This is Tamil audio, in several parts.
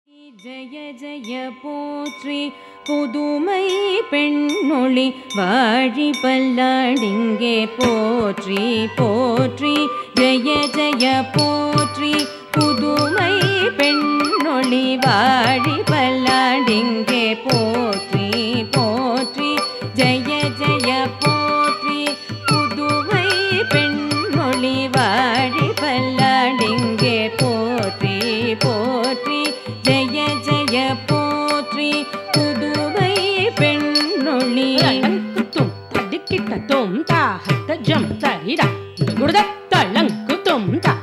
ஜய ஜய போற்றி புதுமை பெண்ணொளி வாழி பல்லாடிங்கே போற்றி போற்றி ஜய ஜய போற்றி புதுமை பெண்ணொளி வாழி பல்லாடிங்கே போற்றி போற்றி ஜய ஜய போற்றி புதுமை பெண்ணொளி வாழி பல்லாடிங்கே போற்றி போற்றி ஜய ஜய போற்றி புதுமை பெண்ணொளி குத்தும் தடிக்கிட்டதும் தாஹத்த ஜம் தரிடா குருத தளங்குதும் தா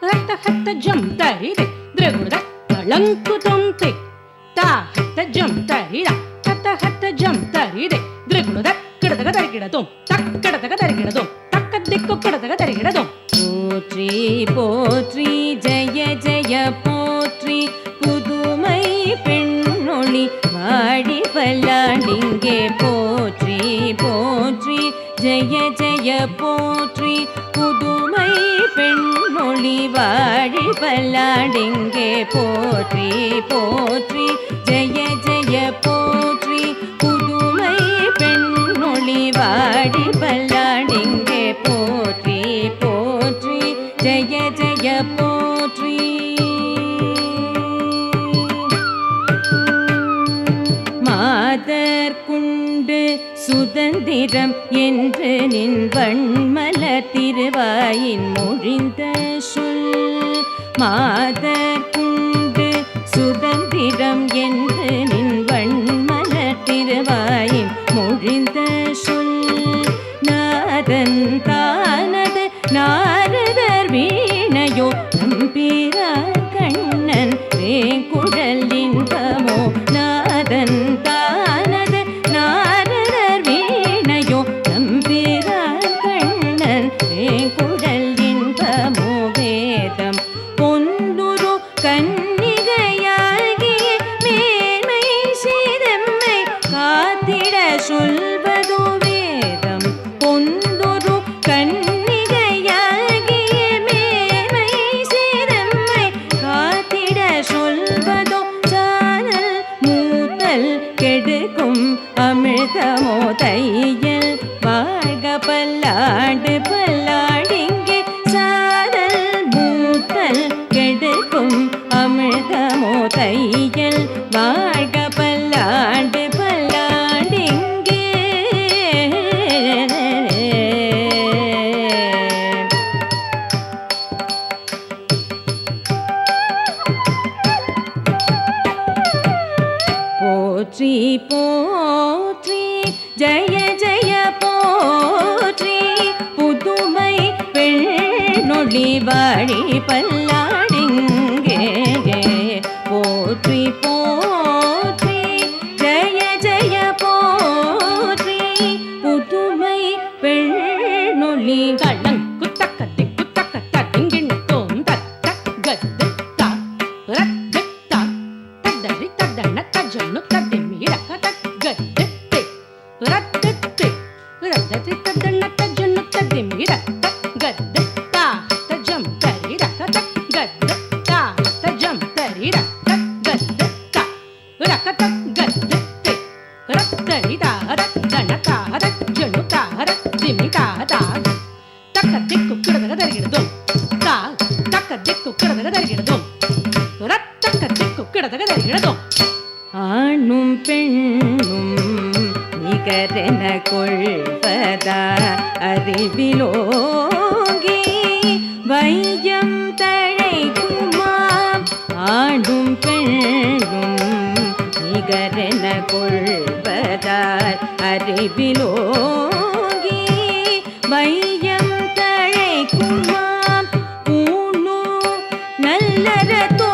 ஹத்த ஹத்த ஜம் தரிடே குருத தளங்குதும் தே தாஹத்த ஜம் தரிடா ஹத்த ஹத்த ஜம் தரிடே குருத கிடதக தரிகிடதும் தக்கடதக தரிகிடதும் தக்கதிக்கு கிடதக தரிகிடதும் போற்றி போற்றி ஜய ஜய போற்றி புதுமை பெண்ணொளி வாழி பல்லாடிங்கே போற்றி போற்றி ஜய ஜய போற்றி புதுமை பெண்ணொளி வாழி பல்லாடிங்கே போற்றி போற்றி ஜய ஜய போற்றி புதுமை பெண்ணொளி வாழி பல்லாடிங்கே போற்றி போற்றி ஜய ஜய போற்றி மாதர்க்குண்டு சுதந்திரம் என்று நின் வண்மலர் திருவாயின் மொழிந்த சொல் மாதர்க்குண்டு சுதந்திரம் என்று நின் வண்மலர் திருவாயின் மொழிந்த சொல் நாதன் தானது நாரதர் வீணையோ நம்பிரான் கண்ணன் வேங்குழல் இன்பமோ நாதன் தானது நாரதர் வீணையோ நம்பிரான் கண்ணன் வேங்குழல் இன்பமோ வேதம் பொன்னுரு கன்னிகையாகி மேன்மை சிதம்மை காத்திட சொல்வதோ வேதம் பொன்னுரு கன்னிகையாகி மேன்மை சிதம்மை காத்திட சொல்வதோ சானல் மூத்தல் கெடுக்கும் அமிர்தமோ தையல் வாழ்க பல்லாண்டு பல்லாடிங்கே சாதல் மூத்தல் கெடுக்கும் அமிர்தமோ தையல் வாழ்க பல்லாண்டு பல்லாடிங்கே போற்றி போற்றி ஜய ஜய போற்றி புதுமை பெண்ணொளி வாழி பல்லாடிங்கே போற்றி போற்றி ஜய ஜய போற்றி புதுமை பெண்ணொளி தளங்கு தக்கதி குத்தக்க தடிங்கிண்ணத்தோம் தத்த கத்து தா ரத்து தா ததரி ததன தஜனு ததிமிரக தகத்து தே ரத்து தே ரததி ததன தஜனு ததிமிரக தகத்து தா தஜம் தரிரக தகத்து தா தஜம் தரிரக தகத்து தா ரக தகத்து தே ரத்தரி தா ரத்தன தா ரஜனு தா ரத்திமி தா தா தக்கதிக்கு கிடதக தரிகிடதும் தா தக்கதிக்கு கிடதக தரிகிடதும் ரத்தக்கதிக்கு கிடதக தரிகிடதும் ஆணும் பெண்ணும் நிகரென கொள்வதா அறிவிலோங்கி வையம் தழைக்குமாம் ஆணும் பெண்ணும் நிகரென கொள்வதால் அறிவிலோங்கி வையம் தழைக்குமாம் பூணு நல்லற தோ